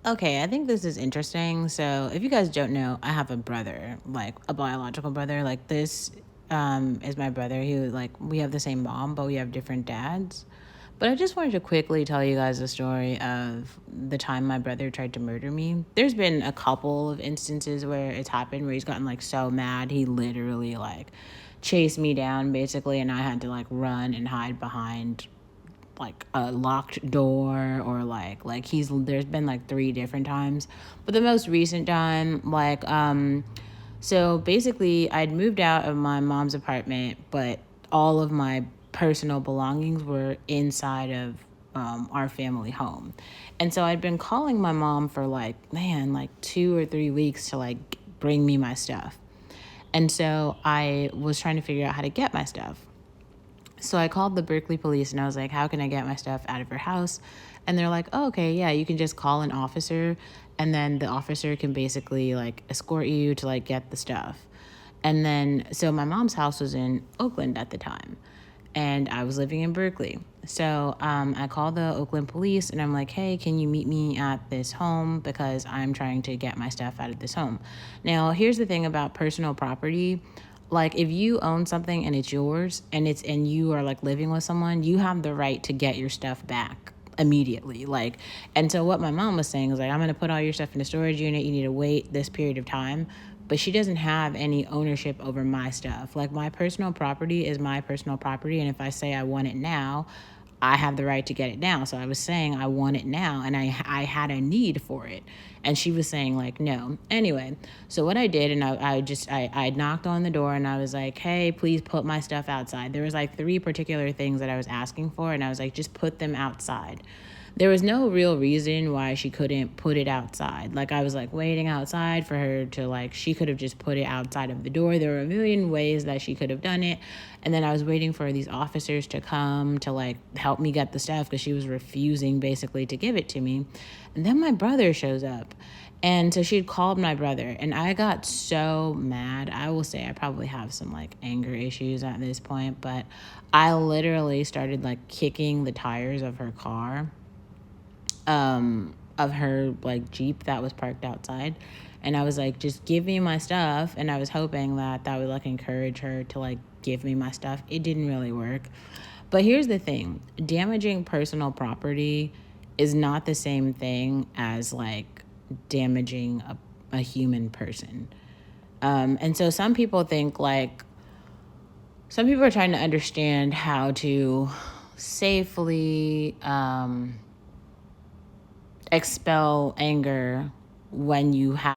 Okay, I think this is interesting. So, if you guys don't know, I have a brother, like a biological brother. Like this is my brother. We have the same mom, but we have different dads. But I just wanted to quickly tell you guys the story of the time my brother tried to murder me. There's been a couple of instances where it's happened where he's gotten like so mad he literally like chased me down basically, and I had to like run and hide behind like a locked door, or like he's there's been like three different times. But the most recent time, so basically I'd moved out of my mom's apartment, but all of my personal belongings were inside of our family home. And so I'd been calling my mom for like 2 or 3 weeks to like bring me my stuff. And so I was trying to figure out how to get my stuff. So I called the Berkeley police and I was like, how can I get my stuff out of her house? And they're like, oh, okay, yeah, you can just call an officer, and then the officer can basically like escort you to like get the stuff. And then, so my mom's house was in Oakland at the time, and I was living in Berkeley. So I called the Oakland police and I'm like, hey, can you meet me at this home because I'm trying to get my stuff out of this home. Now, here's the thing about personal property. Like if you own something and it's yours and you are like living with someone, you have the right to get your stuff back immediately. And so what my mom was saying was like, I'm going to put all your stuff in a storage unit. You need to wait this period of time. But she doesn't have any ownership over my stuff. Like my personal property is my personal property. And if I say I want it now, I have the right to get it now. So I was saying I want it now, and I had a need for it. And she was saying like, no. Anyway, so what I did, and I knocked on the door and I was like, hey, please put my stuff outside. There was like three particular things that I was asking for, and I was like, just put them outside. There was no real reason why she couldn't put it outside. Like I was like waiting outside for her to like, she could have just put it outside of the door. There were a million ways that she could have done it. And then I was waiting for these officers to come to like help me get the stuff because she was refusing basically to give it to me. And then my brother shows up. And so she had called my brother, and I got so mad. I will say I probably have some like anger issues at this point, but I literally started like kicking the tires of her car, of her like Jeep that was parked outside. And I was like, just give me my stuff. And I was hoping that that would like encourage her to like give me my stuff. It didn't really work. But here's the thing, damaging personal property is not the same thing as like damaging a human person. And so some people are trying to understand how to safely expel anger when you have